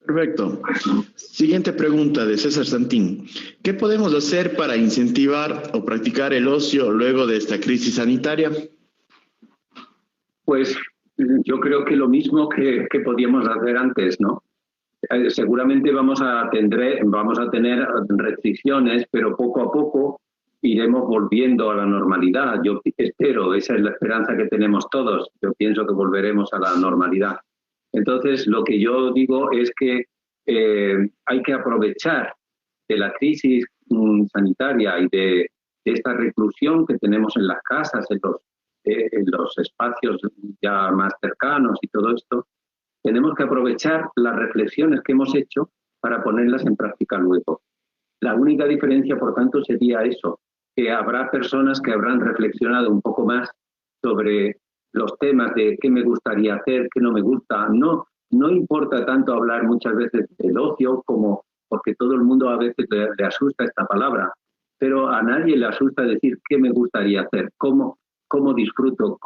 Perfecto. Siguiente pregunta de César Santín. ¿Qué podemos hacer para incentivar o practicar el ocio luego de esta crisis sanitaria? Pues yo creo que lo mismo que podíamos hacer antes, ¿no? Seguramente vamos a tener restricciones, pero poco a poco iremos volviendo a la normalidad. Yo espero, esa es la esperanza que tenemos todos. Yo pienso que volveremos a la normalidad. Entonces, lo que yo digo es que hay que aprovechar de la crisis sanitaria y de esta reclusión que tenemos en las casas, en los espacios ya más cercanos y todo esto. Tenemos que aprovechar las reflexiones que hemos hecho para ponerlas en práctica luego. La única diferencia, por tanto, sería eso, que habrá personas que habrán reflexionado un poco más sobre los temas de qué me gustaría hacer, qué no me gusta. No importa tanto hablar muchas veces del ocio, como porque todo el mundo a veces le asusta esta palabra, pero a nadie le asusta decir qué me gustaría hacer, cómo disfruto,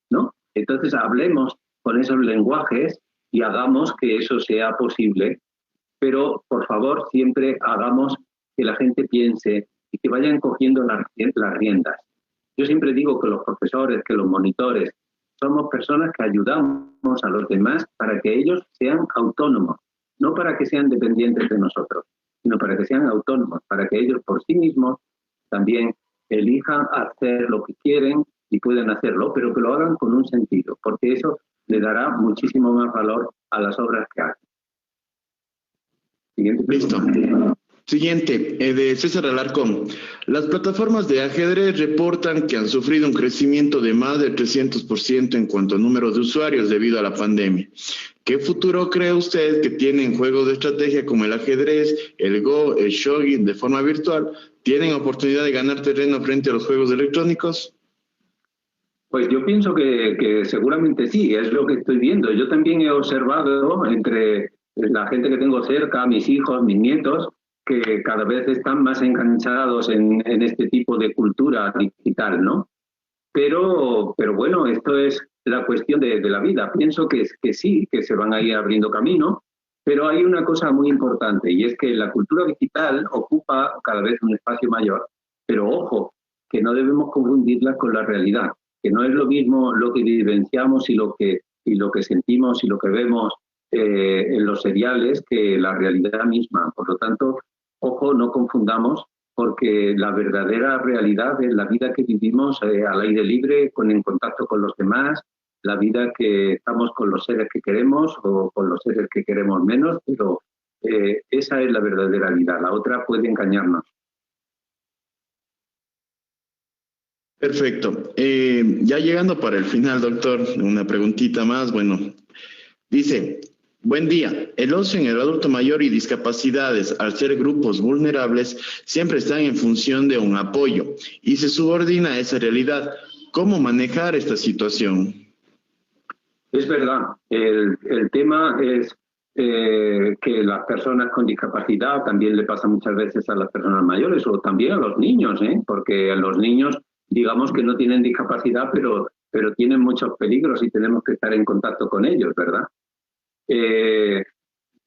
¿no? Entonces hablemos con esos lenguajes y hagamos que eso sea posible, pero por favor siempre hagamos que la gente piense y que vayan cogiendo las riendas. Yo siempre digo que los profesores, que los monitores, somos personas que ayudamos a los demás para que ellos sean autónomos, no para que sean dependientes de nosotros, sino para que sean autónomos, para que ellos por sí mismos también elijan hacer lo que quieren y pueden hacerlo, pero que lo hagan con un sentido, porque eso le dará muchísimo más valor a las obras que hacen. Siguiente pregunta. Listo. Siguiente, de César Alarcón. Las plataformas de ajedrez reportan que han sufrido un crecimiento de más del 300% en cuanto a número de usuarios debido a la pandemia. ¿Qué futuro cree usted que tienen juegos de estrategia como el ajedrez, el Go, el Shogi de forma virtual? ¿Tienen oportunidad de ganar terreno frente a los juegos electrónicos? Pues yo pienso que seguramente sí, es lo que estoy viendo. Yo también he observado entre la gente que tengo cerca, mis hijos, mis nietos, que cada vez están más enganchados en este tipo de cultura digital, ¿no? Pero bueno, esto es la cuestión de la vida. Pienso que sí, que se van a ir abriendo camino, pero hay una cosa muy importante y es que la cultura digital ocupa cada vez un espacio mayor, pero ojo, que no debemos confundirla con la realidad, que no es lo mismo lo que vivenciamos y lo que sentimos y lo que vemos en los seriales que la realidad misma. Por lo tanto, ojo, no confundamos, porque la verdadera realidad es la vida que vivimos al aire libre, en contacto con los demás, la vida que estamos con los seres que queremos o con los seres que queremos menos, pero esa es la verdadera vida, la otra puede engañarnos. Perfecto. Ya llegando para el final, doctor, una preguntita más. Bueno, dice, buen día. El ocio en el adulto mayor y discapacidades, al ser grupos vulnerables, siempre están en función de un apoyo y se subordina a esa realidad. ¿Cómo manejar esta situación? Es verdad. El tema es que las personas con discapacidad también le pasa muchas veces a las personas mayores o también a los niños, porque a los niños, digamos que no tienen discapacidad, pero tienen muchos peligros y tenemos que estar en contacto con ellos, ¿verdad?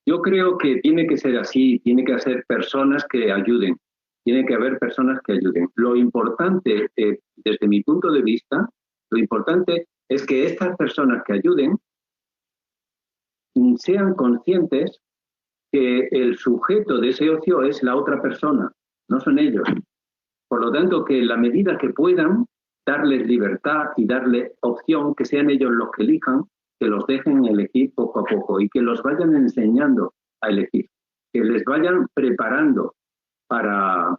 Yo creo que tiene que ser así, tiene que ser personas que ayuden, tiene que haber personas que ayuden. Lo importante, desde mi punto de vista, lo importante es que estas personas que ayuden sean conscientes que el sujeto de ese ocio es la otra persona, no son ellos. Por lo tanto, que en la medida que puedan, darles libertad y darle opción, que sean ellos los que elijan, que los dejen elegir poco a poco y que los vayan enseñando a elegir, que les vayan preparando para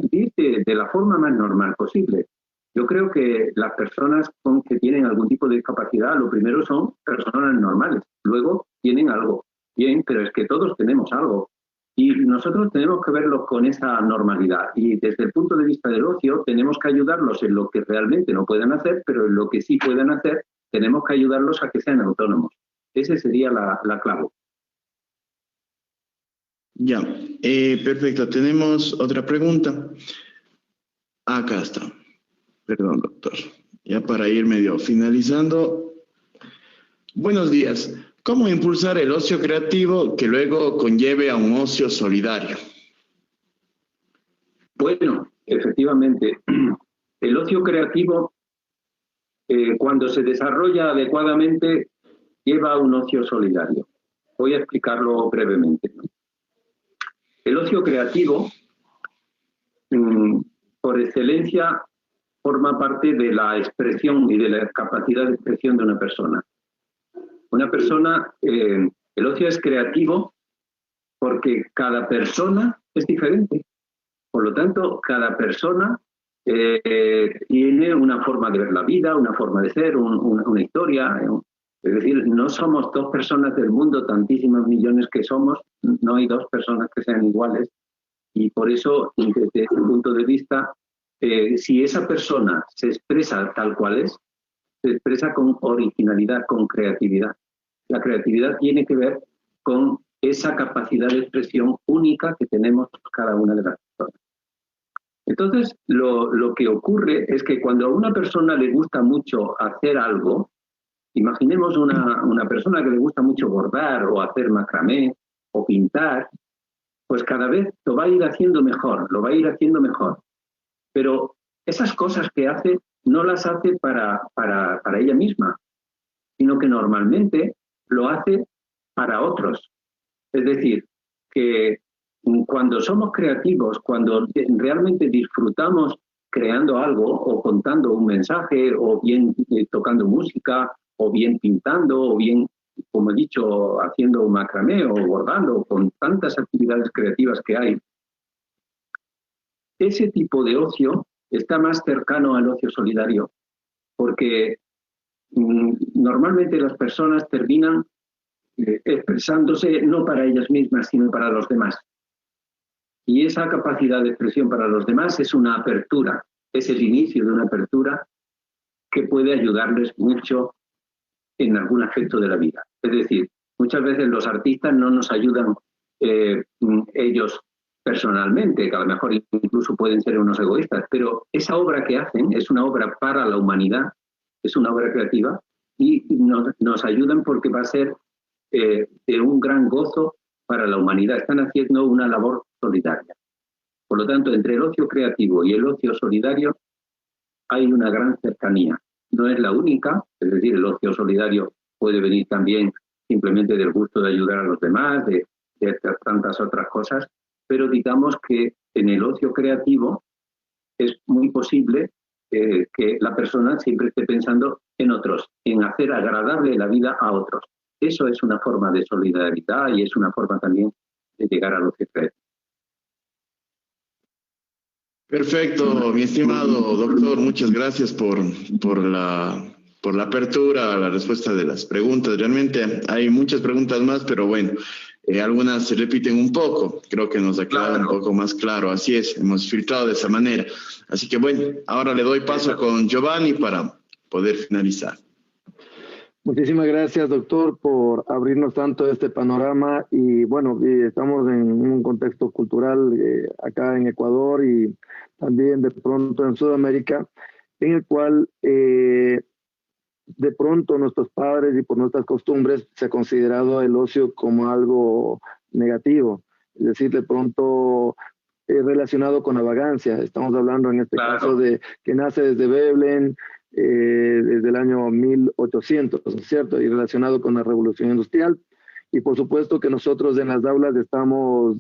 vivir de la forma más normal posible. Yo creo que las personas que tienen algún tipo de discapacidad, lo primero son personas normales, luego tienen algo. Bien, pero es que todos tenemos algo. Y nosotros tenemos que verlos con esa normalidad. Y desde el punto de vista del ocio, tenemos que ayudarlos en lo que realmente no pueden hacer, pero en lo que sí pueden hacer, tenemos que ayudarlos a que sean autónomos. Esa sería la clave. Ya, perfecto. Tenemos otra pregunta. Acá está. Perdón, doctor. Ya para ir medio finalizando. Buenos días. ¿Cómo impulsar el ocio creativo que luego conlleve a un ocio solidario? Bueno, efectivamente, el ocio creativo, cuando se desarrolla adecuadamente, lleva a un ocio solidario. Voy a explicarlo brevemente, ¿no? El ocio creativo, por excelencia, forma parte de la expresión y de la capacidad de expresión de una persona. Una persona, el ocio es creativo porque cada persona es diferente. Por lo tanto, cada persona tiene una forma de ver la vida, una forma de ser, una historia. Es decir, no somos dos personas del mundo, tantísimos millones que somos, no hay dos personas que sean iguales. Y por eso, desde ese punto de vista, si esa persona se expresa tal cual es, se expresa con originalidad, con creatividad. La creatividad tiene que ver con esa capacidad de expresión única que tenemos cada una de las personas. Entonces, lo que ocurre es que cuando a una persona le gusta mucho hacer algo, imaginemos una persona que le gusta mucho bordar o hacer macramé o pintar, pues cada vez lo va a ir haciendo mejor, lo va a ir haciendo mejor. Pero esas cosas que hace no las hace para ella misma, sino que normalmente lo hace para otros. Es decir, que cuando somos creativos, cuando realmente disfrutamos creando algo o contando un mensaje o bien tocando música o bien pintando o bien, como he dicho, haciendo un macramé o bordando, con tantas actividades creativas que hay, ese tipo de ocio está más cercano al ocio solidario, porque normalmente las personas terminan expresándose no para ellas mismas, sino para los demás. Y esa capacidad de expresión para los demás es una apertura, es el inicio de una apertura que puede ayudarles mucho en algún aspecto de la vida. Es decir, muchas veces los artistas no nos ayudan ellos personalmente, que a lo mejor incluso pueden ser unos egoístas, pero esa obra que hacen es una obra para la humanidad, es una obra creativa, y nos ayudan porque va a ser de un gran gozo para la humanidad. Están haciendo una labor solidaria. Por lo tanto, entre el ocio creativo y el ocio solidario hay una gran cercanía. No es la única, es decir, el ocio solidario puede venir también simplemente del gusto de ayudar a los demás, de hacer tantas otras cosas, pero digamos que en el ocio creativo es muy posible que la persona siempre esté pensando en otros, en hacer agradable la vida a otros. Eso es una forma de solidaridad y es una forma también de llegar a lo que creemos. Perfecto, mi estimado doctor, muchas gracias por la apertura, la respuesta de las preguntas. Realmente hay muchas preguntas más, pero bueno, algunas se repiten un poco. Creo que nos ha quedado un poco más claro. Así es, hemos filtrado de esa manera. Así que bueno, ahora le doy paso con Giovanni para poder finalizar. Muchísimas gracias, doctor, por abrirnos tanto este panorama. Y bueno, estamos en un contexto cultural acá en Ecuador y también de pronto en Sudamérica, en el cual de pronto nuestros padres y por nuestras costumbres se ha considerado el ocio como algo negativo. Es decir, de pronto relacionado con la vagancia. Estamos hablando en este caso de que nace desde Veblen, desde el año 1800, ¿no es cierto? Y relacionado con la revolución industrial. Y por supuesto que nosotros en las aulas estamos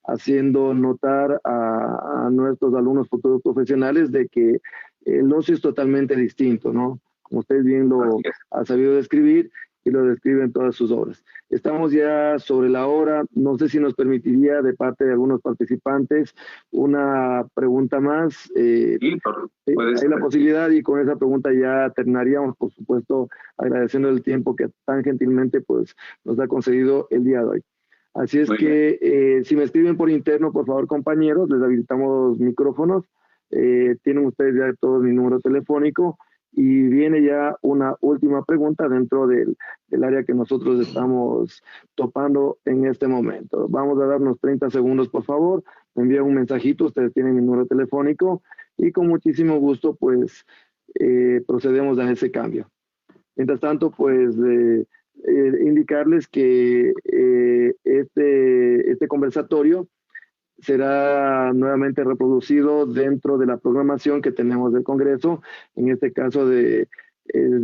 haciendo notar a nuestros alumnos futuros profesionales de que el ocio es totalmente distinto, ¿no? Como usted bien lo ha sabido describir y lo describe en todas sus obras. Estamos ya sobre la hora. No sé si nos permitiría de parte de algunos participantes una pregunta más. Sí, hay la posibilidad y con esa pregunta ya terminaríamos, por supuesto, agradeciendo el tiempo que tan gentilmente pues, nos ha concedido el día de hoy. Así es que si me escriben por interno, por favor, compañeros, les habilitamos micrófonos. Tienen ustedes ya todos mi número telefónico. Y viene ya una última pregunta dentro del área que nosotros estamos topando en este momento. Vamos a darnos 30 segundos, por favor. Me envían un mensajito, ustedes tienen mi número telefónico y con muchísimo gusto, pues, procedemos a ese cambio. Mientras tanto, pues, indicarles que este conversatorio será nuevamente reproducido dentro de la programación que tenemos del Congreso, en este caso desde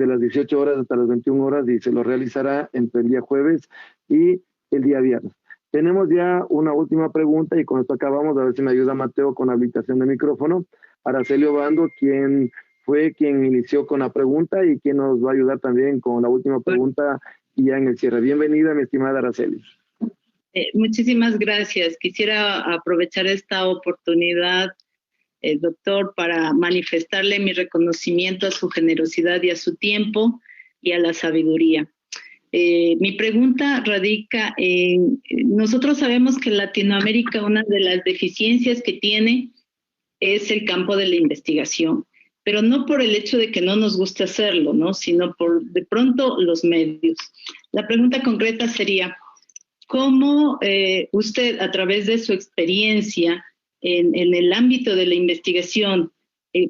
las 18 horas hasta las 21 horas, y se lo realizará entre el día jueves y el día viernes. Tenemos ya una última pregunta y con esto acabamos. A ver si me ayuda Mateo con la habilitación de micrófono. Araceli Obando, quien fue quien inició con la pregunta y quien nos va a ayudar también con la última pregunta y ya en el cierre. Bienvenida, mi estimada Araceli. Muchísimas gracias. Quisiera aprovechar esta oportunidad, doctor, para manifestarle mi reconocimiento a su generosidad y a su tiempo y a la sabiduría. Mi pregunta radica en, nosotros sabemos que Latinoamérica, una de las deficiencias que tiene es el campo de la investigación, pero no por el hecho de que no nos guste hacerlo, ¿no? Sino por de pronto los medios. La pregunta concreta sería, ¿cómo usted, a través de su experiencia en el ámbito de la investigación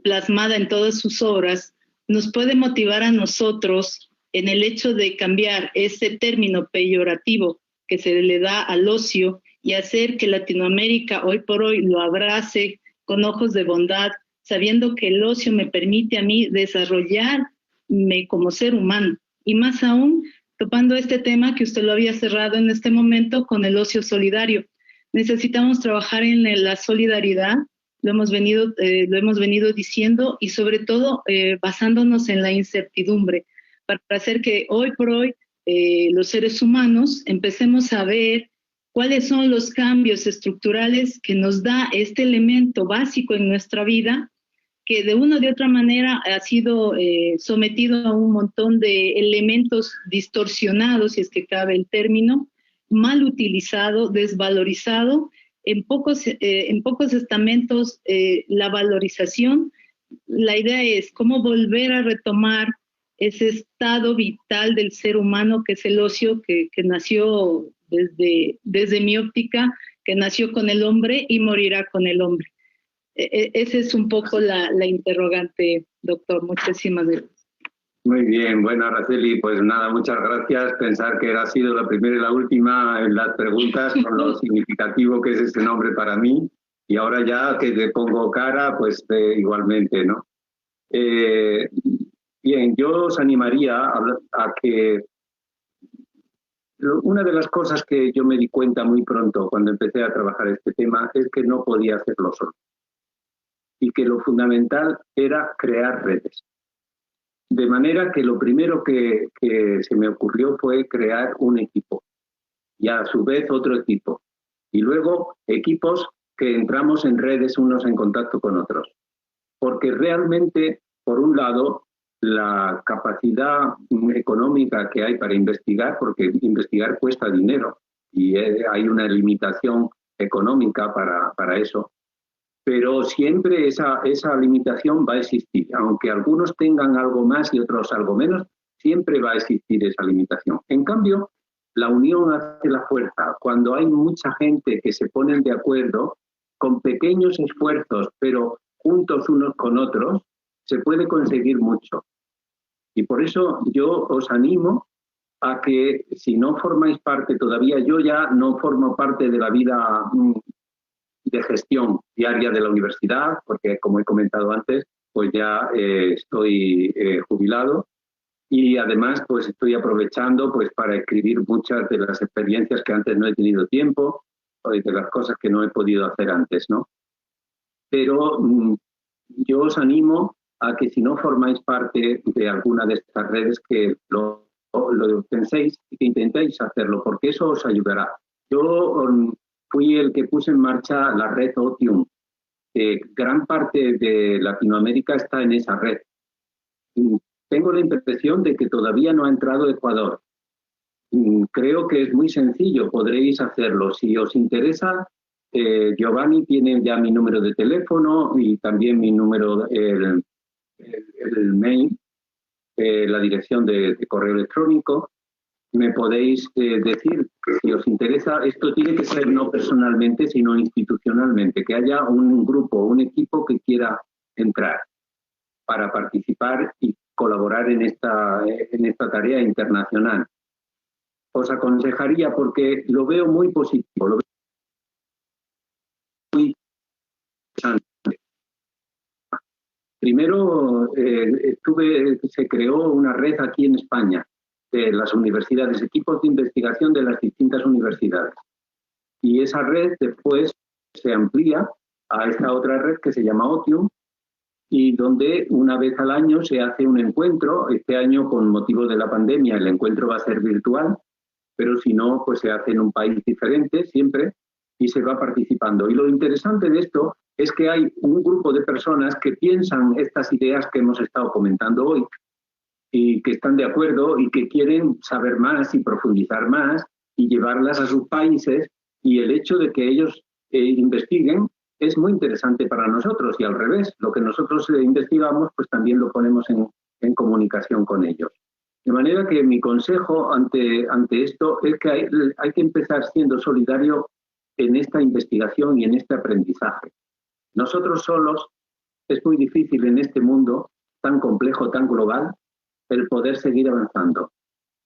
plasmada en todas sus obras, nos puede motivar a nosotros en el hecho de cambiar ese término peyorativo que se le da al ocio y hacer que Latinoamérica hoy por hoy lo abrace con ojos de bondad, sabiendo que el ocio me permite a mí desarrollarme como ser humano? Y más aún, topando este tema que usted lo había cerrado en este momento con el ocio solidario. Necesitamos trabajar en la solidaridad, lo hemos venido diciendo, y sobre todo basándonos en la incertidumbre, para hacer que hoy por hoy los seres humanos empecemos a ver cuáles son los cambios estructurales que nos da este elemento básico en nuestra vida, que de una u otra manera ha sido sometido a un montón de elementos distorsionados, si es que cabe el término, mal utilizado, desvalorizado. En pocos estamentos la valorización. La idea es cómo volver a retomar ese estado vital del ser humano que es el ocio, que nació desde mi óptica, que nació con el hombre y morirá con el hombre. Esa es un poco la interrogante, doctor. Muchísimas gracias. Muy bien, bueno, Araceli, pues nada, muchas gracias. Pensar que ha sido la primera y la última en las preguntas, con lo significativo que es este nombre para mí. Y ahora ya que te pongo cara, pues igualmente, ¿no? Bien, yo os animaría a que una de las cosas que yo me di cuenta muy pronto cuando empecé a trabajar este tema es que no podía hacerlo solo. Y que lo fundamental era crear redes. De manera que lo primero que se me ocurrió fue crear un equipo y a su vez otro equipo. Y luego equipos que entramos en redes unos en contacto con otros. Porque realmente, por un lado, la capacidad económica que hay para investigar, porque investigar cuesta dinero y hay una limitación económica para eso. Pero siempre esa limitación va a existir. Aunque algunos tengan algo más y otros algo menos, siempre va a existir esa limitación. En cambio, la unión hace la fuerza. Cuando hay mucha gente que se ponen de acuerdo, con pequeños esfuerzos, pero juntos unos con otros, se puede conseguir mucho. Y por eso yo os animo a que, si no formáis parte todavía, yo ya no formo parte de la vida de gestión diaria de la universidad, porque como he comentado antes, pues ya estoy jubilado y además pues estoy aprovechando pues para escribir muchas de las experiencias que antes no he tenido tiempo o de las cosas que no he podido hacer antes, ¿no? Pero yo os animo a que si no formáis parte de alguna de estas redes, que lo penséis y que intentéis hacerlo, porque eso os ayudará. Yo fui el que puse en marcha la red Otium. Gran parte de Latinoamérica está en esa red. Tengo la impresión de que todavía no ha entrado Ecuador. Creo que es muy sencillo, podréis hacerlo. Si os interesa, Giovanni tiene ya mi número de teléfono y también mi número, el mail, la dirección de correo electrónico. Me podéis decir si os interesa. Esto tiene que ser no personalmente, sino institucionalmente, que haya un grupo, un equipo que quiera entrar para participar y colaborar en esta tarea internacional. os aconsejaría, porque lo veo muy positivo, lo veo muy interesante. Primero, se creó una red aquí en España de las universidades, equipos de investigación de las distintas universidades. Y esa red después se amplía a esta otra red que se llama Otium, y donde una vez al año se hace un encuentro. Este año, con motivo de la pandemia, el encuentro va a ser virtual, pero si no, pues se hace en un país diferente siempre y se va participando. Y lo interesante de esto es que hay un grupo de personas que piensan estas ideas que hemos estado comentando hoy y que están de acuerdo y que quieren saber más y profundizar más y llevarlas a sus países, y el hecho de que ellos investiguen es muy interesante para nosotros, y al revés, lo que nosotros investigamos pues también lo ponemos en comunicación con ellos. De manera que mi consejo ante esto es que hay que empezar siendo solidario en esta investigación y en este aprendizaje. Nosotros solos es muy difícil en este mundo tan complejo, tan global, el poder seguir avanzando.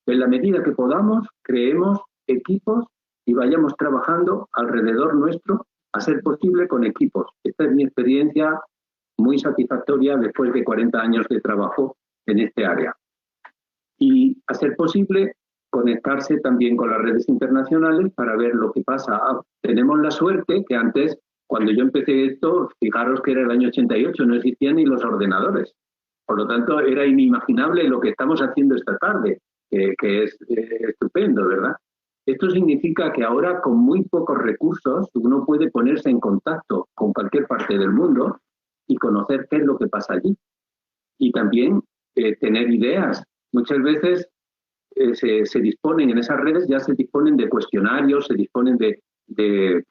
En la medida que podamos, creemos equipos y vayamos trabajando alrededor nuestro, a ser posible con equipos. Esta es mi experiencia muy satisfactoria después de 40 años de trabajo en este área. Y a ser posible conectarse también con las redes internacionales para ver lo que pasa. Tenemos la suerte que antes, cuando yo empecé esto, fijaros que era el año 88, no existían ni los ordenadores. Por lo tanto, era inimaginable lo que estamos haciendo esta tarde, que es estupendo, ¿verdad? Esto significa que ahora, con muy pocos recursos, uno puede ponerse en contacto con cualquier parte del mundo y conocer qué es lo que pasa allí. Y también tener ideas. Muchas veces se disponen en esas redes, ya se disponen de cuestionarios, se disponen de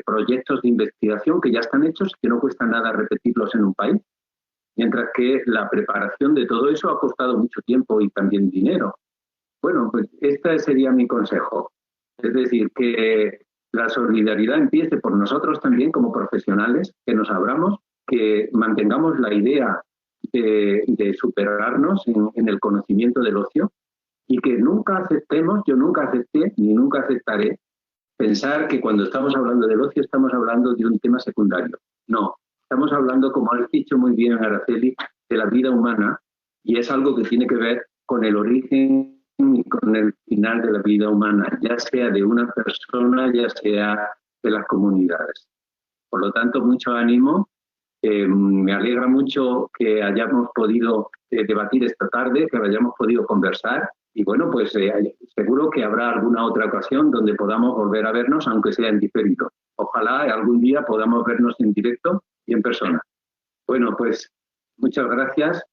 proyectos de investigación que ya están hechos, que no cuesta nada repetirlos en un país. Mientras que la preparación de todo eso ha costado mucho tiempo y también dinero. Bueno, pues este sería mi consejo. Es decir, que la solidaridad empiece por nosotros también como profesionales, que nos abramos, que mantengamos la idea de superarnos en el conocimiento del ocio, y que nunca aceptemos, yo nunca acepté ni nunca aceptaré, pensar que cuando estamos hablando del ocio estamos hablando de un tema secundario. No, estamos hablando, como has dicho muy bien, Araceli, de la vida humana, y es algo que tiene que ver con el origen y con el final de la vida humana, ya sea de una persona, ya sea de las comunidades. Por lo tanto, mucho ánimo. Me alegra mucho que hayamos podido debatir esta tarde, que hayamos podido conversar, y bueno, pues seguro que habrá alguna otra ocasión donde podamos volver a vernos, aunque sea en diferido. Ojalá algún día podamos vernos en directo y en persona. Bueno, pues muchas gracias.